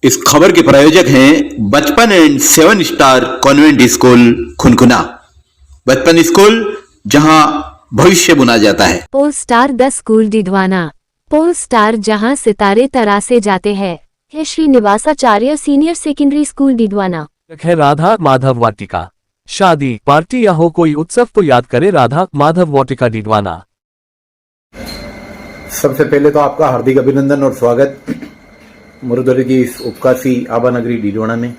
इस खबर के प्रायोजक हैं Bachpan and 7 star convent school Khunkhuna. Bachpan school जहां भविष्य बुना जाता है। Pole star 10 school Didwana. Pole star जहां सितारे तरासे जाते हैं है Shri Niwasacharya senior secondary school Didwana. है राधा माधव वाटिका। शादी पार्टी या हो कोई उत्सव तो याद करे राधा माधव वाटिका डिडवाना। सबसे पहले तो आपका हार्दिक अभिनंदन और स्वागत मुरुदरी की इस उपकाशी आबा नगरी डिडवाना में।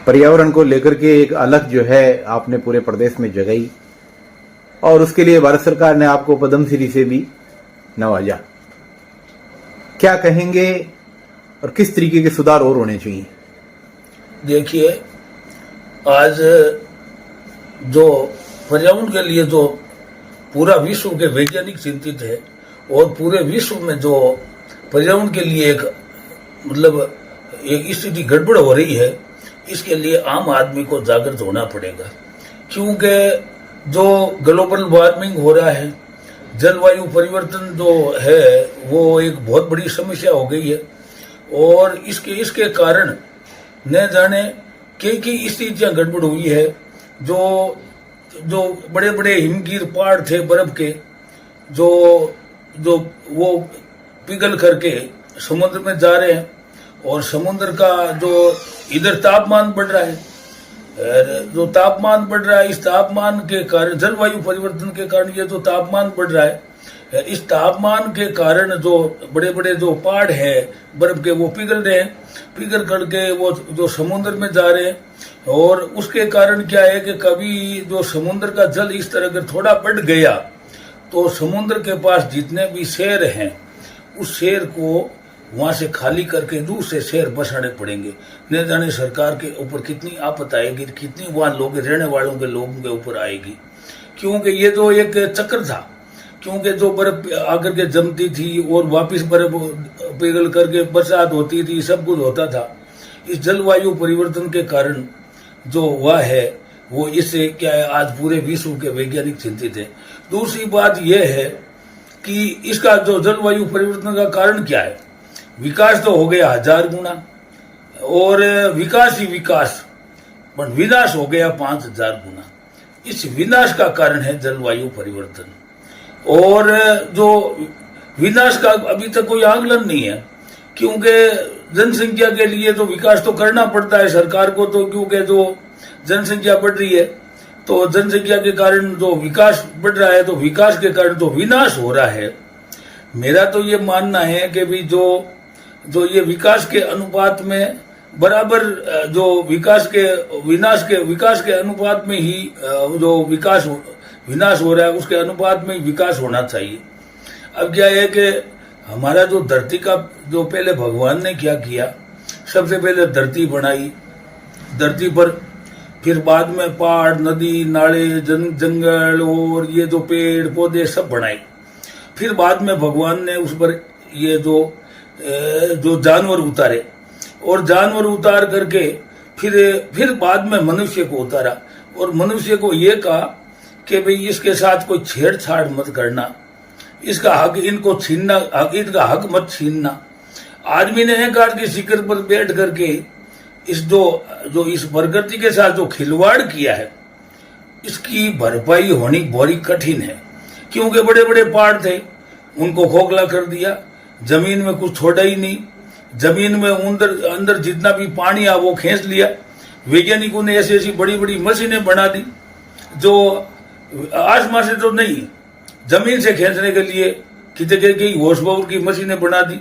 पर्यावरण को लेकर के एक अलग जो है आपने पूरे प्रदेश में जगाई और उसके लिए भारत सरकार ने आपको पद्मश्री से भी नवाजा। क्या कहेंगे और किस तरीके के सुधार और होने चाहिए? देखिए, आज जो पर्यावरण के लिए जो पूरा विश्व के वैज्ञानिक चिंतित है और पूरे विश्व में जो पर्यावरण के लिए एक स्थिति गड़बड़ हो रही है, इसके लिए आम आदमी को जागृत होना पड़ेगा। क्योंकि जो ग्लोबल वार्मिंग हो रहा है, जलवायु परिवर्तन जो है वो एक बहुत बड़ी समस्या हो गई है और इसके कारण न जाने कई स्थितियां गड़बड़ हुई है। जो बड़े बड़े हिमगिर पहाड़ थे बर्फ के, जो वो पिघल करके समुद्र में जा रहे हैं और समुद्र का जो इधर तापमान बढ़ रहा है, जो तापमान बढ़ रहा है, इस तापमान के कारण जलवायु परिवर्तन के कारण ये जो तापमान बढ़ रहा है, इस तापमान के कारण जो बड़े बड़े जो पहाड़ है बर्फ के वो पिघल रहे हैं, पिघल करके वो जो समुद्र में जा रहे हैं। और उसके कारण क्या है कि कभी जो समुद्र का जल इस तरह अगर थोड़ा बढ़ गया तो समुद्र के पास जितने भी शहर हैं उस शहर को वहां से खाली करके दूसरे शहर बसाने पड़ेंगे। न जाने सरकार के ऊपर कितनी आफत आएगी, कितनी वहां लोग रहने वालों के लोगों के ऊपर आएगी। क्योंकि ये जो एक चक्र था, क्योंकि जो बर्फ आकर के जमती थी और वापस बर्फ पिघल करके बरसात होती थी, सब कुछ होता था। इस जलवायु परिवर्तन के कारण जो हुआ है वो इससे क्या है, आज पूरे विश्व के वैज्ञानिक चिंतित है। दूसरी बात यह है कि इसका जो जलवायु परिवर्तन का कारण क्या है, विकास तो हो गया 1000 गुना और विकास ही विकास, पर विनाश हो गया 5000 गुना। इस विनाश का कारण है जलवायु परिवर्तन और जो विनाश का अभी तक कोई आकलन नहीं है। क्योंकि जनसंख्या के लिए तो विकास तो करना पड़ता है सरकार को, तो क्योंकि जो जनसंख्या बढ़ रही है तो जनसंख्या के कारण जो विकास बढ़ रहा है, तो विकास के कारण जो विनाश हो रहा है। मेरा तो ये मानना है कि भी जो ये विकास के अनुपात में बराबर जो विकास के अनुपात में ही जो विनाश हो रहा है उसके अनुपात में विकास होना चाहिए। अब क्या है कि हमारा जो धरती का जो पहले भगवान ने क्या किया, सबसे पहले धरती बनाई, धरती पर फिर बाद में पहाड़, नदी, नाले, जंगल और ये जो पेड़ पौधे सब बनाए। फिर बाद में भगवान ने उस पर ये जो जानवर उतारे और जानवर उतार करके फिर बाद में मनुष्य को उतारा और मनुष्य को ये कहा कि भाई इसके साथ कोई छेड़छाड़ मत करना, इसका हक इनको छीनना, इनका हक मत छीनना। आदमी ने एक आदमी की शिखर पर बैठ करके इस प्रकृति के साथ जो खिलवाड़ किया है, इसकी भरपाई होनी बड़ी कठिन है। क्योंकि बड़े बड़े पहाड़ थे, उनको खोखला कर दिया, जमीन में कुछ छोड़ा ही नहीं, जमीन में अंदर जितना भी पानी आ वो खींच लिया। वैज्ञानिकों ने ऐसी बड़ी बड़ी मशीनें बना दी जो आसमान से तो नहीं, जमीन से खींचने के लिए कई हॉर्स पावर की मशीनें बना दी।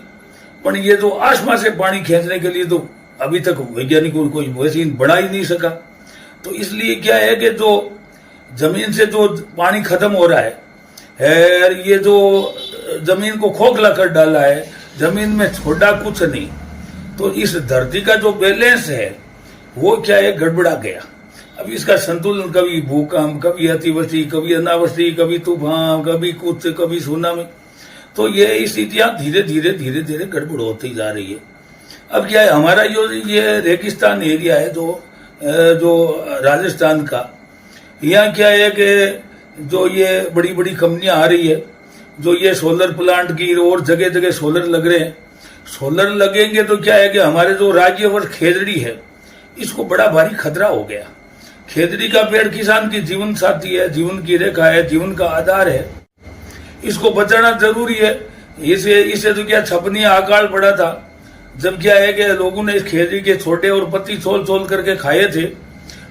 पर ये जो आसमान से पानी खींचने के लिए तो अभी तक वैज्ञानिकों कोई मशीन बना ही नहीं सका। तो इसलिए क्या है कि जो जमीन से जो पानी खत्म हो रहा है, ये जो जमीन को खोखला कर डाला है, जमीन में छोड़ा कुछ नहीं। तो इस धरती का जो बैलेंस है वो क्या है, गड़बड़ा गया। अब इसका संतुलन, कभी भूकंप, कभी अतिवृष्टि, कभी अनावृष्टि, कभी तूफान, कभी कुछ, कभी सुनामी, तो ये स्थितियां धीरे धीरे गड़बड़ होती जा रही है। अब क्या है, हमारा ये रेगिस्तान एरिया है जो राजस्थान का, यहाँ क्या है कि जो ये बड़ी बड़ी कंपनियां आ रही है, जो ये सोलर प्लांट की और जगह जगह सोलर लग रहे हैं, सोलर लगेंगे तो क्या है कि हमारे जो राज्यवर्ष खेजड़ी है इसको बड़ा भारी खतरा हो गया। खेजड़ी का पेड़ किसान की जीवन साथी है, जीवन की रेखा है, जीवन का आधार है, इसको बचाना जरूरी है। इसे तो क्या छपनिया अकाल पड़ा था, जब क्या है कि लोगों ने इस खेजड़ी के छोटे और पत्ती छोल छोल करके खाए थे,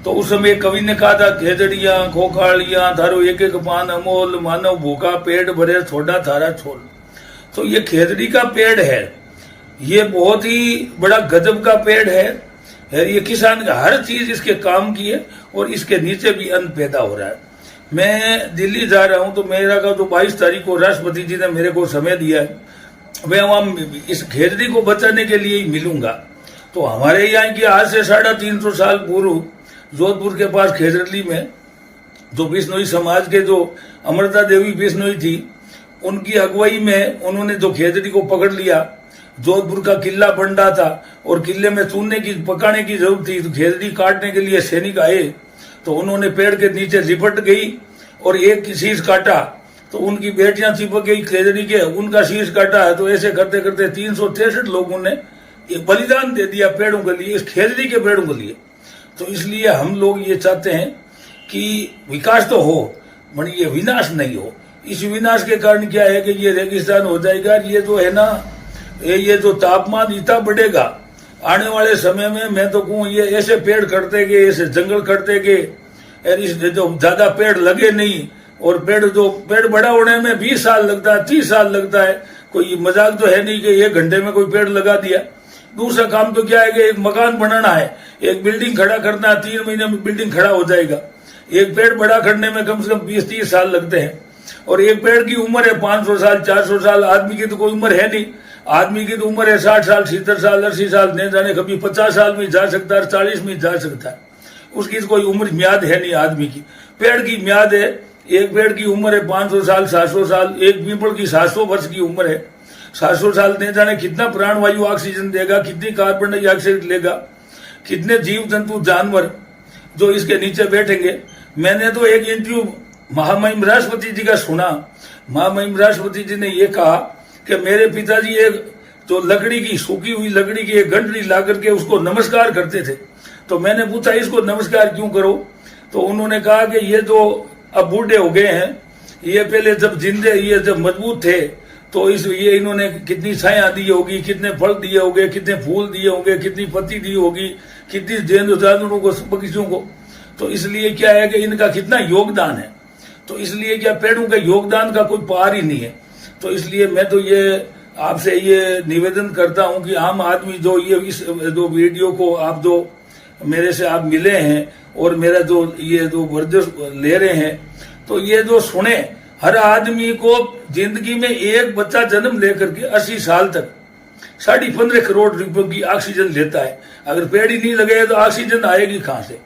तो उस समय कवि ने कहा था खेजड़ियां खोखाड़ियां थारो एक एक पान अमोल, मानव भूखा पेट भरे छोटा थारा छोल। तो ये खेजड़ी का पेड़ है, ये बहुत ही बड़ा गजब का पेड़ है। ये किसान का हर चीज इसके काम की है और इसके नीचे भी अन्न पैदा हो रहा है। मैं दिल्ली जा रहा हूं तो मेरा का जो 22 तारीख को राष्ट्रपति जी ने मेरे को समय दिया है, मैं वहां इस खेजड़ी को बचाने के लिए ही मिलूंगा। तो हमारे यहाँ की आज से 350 साल पूर्व जोधपुर के पास खेजड़ी में जो बिश्नोई समाज के जो अमृता देवी बिश्नोई थी, उनकी अगुवाई में उन्होंने जो खेजड़ी को पकड़ लिया। जोधपुर का किला बंडा था और किले में चूनने की पकाने की जरूरत थी, तो खेजड़ी काटने के लिए सैनिक आए, तो उन्होंने पेड़ के नीचे लिपट गई और एक की शीश काटा, तो उनकी बेटियां चिपक गई खेजड़ी के, उनका शीश काटा है। तो ऐसे करते करते 363 लोगों ने एक बलिदान दे दिया पेड़ों के लिए, इस खेजड़ी के पेड़ों के लिए। तो इसलिए हम लोग ये चाहते हैं कि विकास तो हो मगर ये विनाश नहीं हो। इस विनाश के कारण क्या है कि ये रेगिस्तान हो जाएगा। ये जो है ना, ये जो तापमान इतना बढ़ेगा आने वाले समय में, मैं तो कहूँ ये ऐसे पेड़ कटते गए, ऐसे जंगल कटते गए, इस जो ज्यादा पेड़ लगे नहीं, और पेड़ बड़ा होने में 20 साल लगता है, 30 साल लगता है। कोई मजाक तो है नहीं कि 1 घंटे में कोई पेड़ लगा दिया। दूसरा काम तो क्या है कि एक मकान बनाना है, एक बिल्डिंग खड़ा करना है, 3 महीने में बिल्डिंग खड़ा हो जाएगा। एक पेड़ बड़ा करने में कम से कम 20-30 साल लगते हैं, और एक पेड़ की उम्र है 500 साल 400 साल। आदमी की तो कोई उम्र है नहीं, आदमी की तो उम्र है 60 साल 70 साल 80 साल, नहीं जाने कभी 50 साल में जा सकता है, 40 में जा सकता है। उसकी तो कोई उम्र म्याद है नहीं आदमी की। पेड़ की म्याद है, एक पेड़ की उम्र है 500 साल 700 साल, एक पीपल की 700 वर्ष की उम्र है। 700 साल नहीं जाने कितना प्राणवायु ऑक्सीजन देगा, कितनी कार्बन डाइऑक्साइड लेगा, कितने जीव जंतु जानवर जो इसके नीचे बैठेंगे। मैंने तो एक इंटरव्यू महामहिम राष्ट्रपति जी का सुना। महामहिम राष्ट्रपति जी ने यह कहा कि मेरे पिताजी एक तो लकड़ी की, सूखी हुई लकड़ी की एक गंठड़ी ला करके उसको नमस्कार करते थे। तो मैंने पूछा इसको नमस्कार क्यों करो, तो उन्होंने कहा कि ये जो अब बूढ़े हो गए हैं, ये पहले जब जिंदे, ये जब मजबूत थे तो ये इन्होंने कितनी छाया दी होगी, कितने फल दिए होंगे, कितने फूल दिए होंगे, कितनी पत्ती दी होगी, कितनी जानवरों को, पक्षियों को। तो इसलिए क्या है कि इनका कितना योगदान है। तो इसलिए क्या पेड़ों के योगदान का कोई पार ही नहीं है। तो इसलिए मैं तो ये आपसे ये निवेदन करता हूं कि आम आदमी जो ये इस जो वीडियो को आप जो मेरे से आप मिले हैं और मेरा जो ये जो वर्जस ले रहे हैं, तो ये जो सुने, हर आदमी को जिंदगी में एक बच्चा जन्म लेकर के 80 साल तक 15.5 करोड़ रुपए की ऑक्सीजन लेता है। अगर पेड़ ही नहीं लगे तो ऑक्सीजन आएगी कहां से।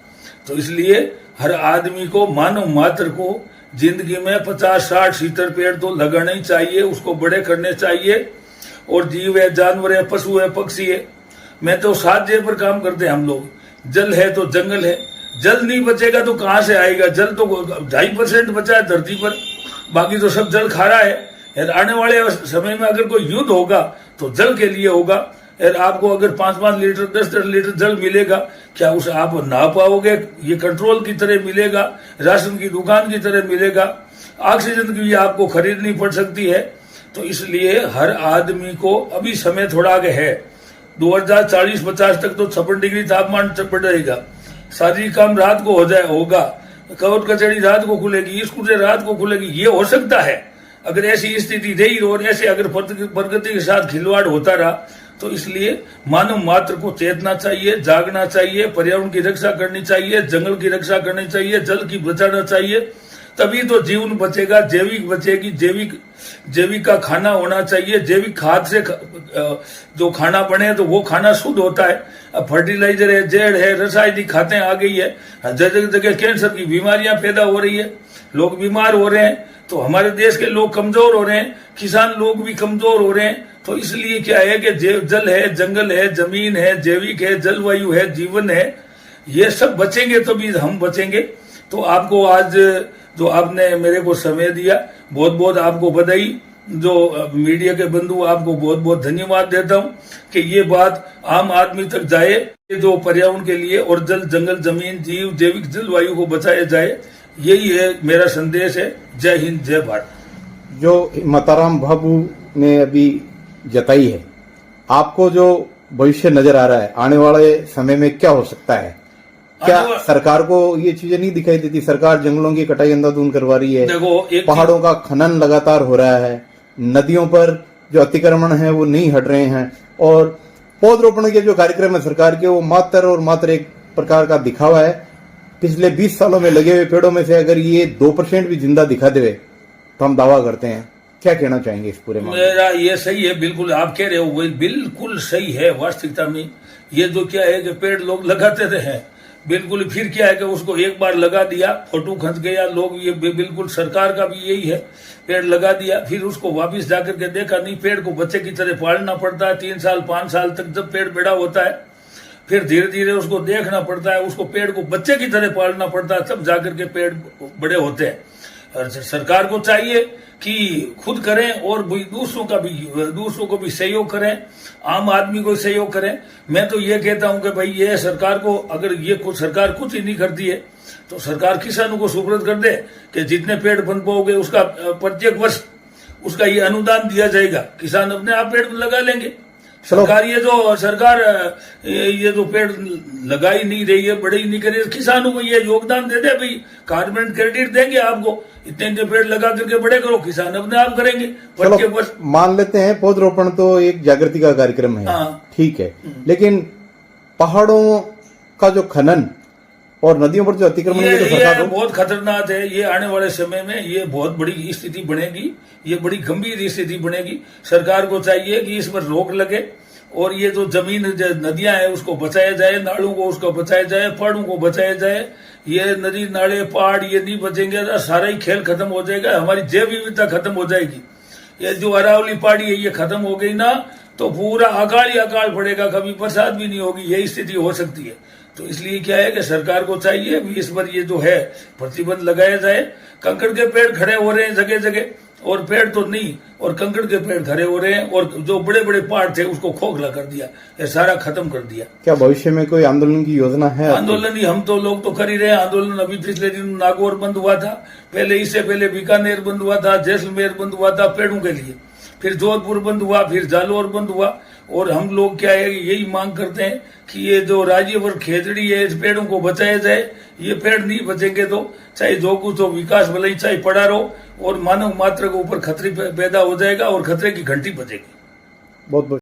तो इसलिए हर आदमी को, मानव मात्र को जिंदगी में 50, 60, 70 पेड़ तो लगाने ही चाहिए, उसको बड़े करने चाहिए। और जीव है, जानवर है, पशु है, पक्षी है। मैं तो 7 जे पर काम करते हैं हम लोग। जल है तो जंगल है, जल नहीं बचेगा तो कहां से आएगा। जल तो 2.5% बचा है धरती पर, बाकी तो सब जल खा रहा है। आने वाले समय में अगर कोई युद्ध होगा तो जल के लिए होगा। आपको अगर 5-5 लीटर 10-10 लीटर जल मिलेगा, क्या उसे आप नहा पाओगे? ये कंट्रोल की तरह मिलेगा, राशन की दुकान की तरह मिलेगा, ऑक्सीजन की भी आपको खरीदनी पड़ सकती है। तो इसलिए हर आदमी को, अभी समय थोड़ा आगे है, 2040-50 तक तो 56 डिग्री तापमान बढ़ेगा। सारी काम रात को होगा, कोर्ट कचहरी रात को खुलेगी, स्कूलें रात को खुलेगी। ये हो सकता है अगर ऐसी स्थिति रही और ऐसे अगर प्रगति के साथ खिलवाड़ होता रहा। तो इसलिए मानव मात्र को चेतना चाहिए, जागना चाहिए, पर्यावरण की रक्षा करनी चाहिए, जंगल की रक्षा करनी चाहिए, जल की बचाना चाहिए। तभी तो जीवन बचेगा, जैविक बचेगी। जैविक का खाना होना चाहिए। जैविक खाद से जो खाना बने तो वो खाना शुद्ध होता है। अब फर्टिलाइजर है, जेड है, रासायनिक खादें आ गई है, जगह जगह कैंसर की बीमारियां पैदा हो रही है, लोग बीमार हो रहे हैं। तो हमारे देश के लोग कमजोर हो रहे हैं, किसान लोग भी कमजोर हो रहे हैं। तो इसलिए क्या है कि जल है, जंगल है, जमीन है, जैविक है, जलवायु है, जीवन है, ये सब बचेंगे तो भी हम बचेंगे। तो आपको आज जो आपने मेरे को समय दिया, बहुत बहुत आपको बधाई। जो मीडिया के बंधु, आपको बहुत बहुत धन्यवाद देता हूं कि ये बात आम आदमी तक जाए, ये जो पर्यावरण के लिए और जल जंगल जमीन जीव जैविक जलवायु को बचाया जाए, यही है मेरा संदेश है। जय हिंद, जय भारत। जो मताराम बाबू ने अभी जताई है, आपको जो भविष्य नजर आ रहा है आने वाले समय में क्या हो सकता है? क्या सरकार को ये चीजें नहीं दिखाई देती? सरकार जंगलों की कटाई अंधाधुंध करवा रही है, देखो पहाड़ों का खनन लगातार हो रहा है, नदियों पर जो अतिक्रमण है वो नहीं हट रहे हैं, और पौधरोपण के जो कार्यक्रम है सरकार के, वो मात्र और मात्र एक प्रकार का दिखावा है। पिछले 20 सालों में लगे हुए पेड़ों में से अगर ये 2% भी जिंदा दिखा देवे तो हम दावा करते हैं। क्या कहना चाहेंगे इस पूरे मामले? मेरा ये सही है, बिल्कुल आप कह रहे हो वो बिल्कुल सही है। वास्तविकता में ये जो क्या है कि पेड़ लोग लगाते रहे, बिल्कुल, फिर क्या है कि उसको एक बार लगा दिया, फोटो खंच गया लोग, ये बिल्कुल सरकार का भी यही है, पेड़ लगा दिया, फिर उसको वापस जाकर के देखा नहीं। पेड़ को बच्चे की तरह पालना पड़ता है 3 साल 5 साल तक, जब पेड़ बड़ा होता है फिर धीरे धीरे उसको देखना पड़ता है, उसको पेड़ को बच्चे की तरह पालना पड़ता है, तब जाकर के पेड़ बड़े होते हैं। और सरकार को चाहिए कि खुद करें और दूसरों को भी सहयोग करें, आम आदमी को सहयोग करें। मैं तो ये कहता हूं कि भाई ये सरकार को, अगर ये सरकार कुछ ही नहीं करती है तो सरकार किसानों को सुपुर्द कर दे कि जितने पेड़ बन पाओगे उसका प्रत्येक वर्ष उसका ये अनुदान दिया जाएगा, किसान अपने आप पेड़ लगा लेंगे। सरकार ये जो पेड़ लगा ही नहीं रही है, बड़े ही नहीं कर रही है, किसानों को ये योगदान दे दे भाई, कार्बन क्रेडिट देंगे आपको, इतने पेड़ लगा करके बड़े करो, किसान अपने आप करेंगे। बस मान लेते हैं पौधरोपण तो एक जागृति का कार्यक्रम है, ठीक है, लेकिन पहाड़ों का जो खनन और नदियों पर जो अतिक्रमण ये बहुत खतरनाक है। ये आने वाले समय में ये बहुत बड़ी स्थिति बनेगी, ये बड़ी गंभीर स्थिति बनेगी। सरकार को चाहिए कि इस पर रोक लगे और ये जो जमीन नदियां हैं उसको बचाया जाए, नालों को उसको बचाया जाए, पहाड़ों को बचाया जाए। ये नदी नाले पहाड़ ये नहीं बचेंगे तो सारा ही खेल खत्म हो जाएगा, हमारी जैव विविधता खत्म हो जाएगी। ये जो अरावली पहाड़ी है ये खत्म हो गई ना तो पूरा अकाल ही अकाल पड़ेगा, कभी बरसात भी नहीं होगी, यही स्थिति हो सकती है। तो इसलिए क्या है कि सरकार को चाहिए इस पर ये जो है प्रतिबंध लगाया जाए। कंकड़ के पेड़ खड़े हो रहे हैं जगह जगह, और पेड़ तो नहीं, और कंकड़ के पेड़ खड़े हो रहे हैं, और जो बड़े बड़े पहाड़ थे उसको खोखला कर दिया, ये सारा खत्म कर दिया। क्या भविष्य में कोई आंदोलन की योजना है? आंदोलन ही हम तो लोग तो कर ही रहे हैं आंदोलन। अभी पिछले दिन नागौर बंद हुआ था, पहले इससे पहले बीकानेर बंद हुआ था, जैसलमेर बंद हुआ था पेड़ों के लिए, फिर जोधपुर बंद हुआ, फिर जालौर बंद हुआ। और हम लोग क्या है यही मांग करते हैं कि ये जो राज्यभर खेजड़ी है इस पेड़ों को बचाया जाए। ये पेड़ नहीं बचेंगे तो चाहे जो कुछ हो, विकास भले ही चाहे पड़ा रहो, और मानव मात्र के ऊपर खतरे पैदा हो जाएगा और खतरे की घंटी बजेगी। बहुत बहुत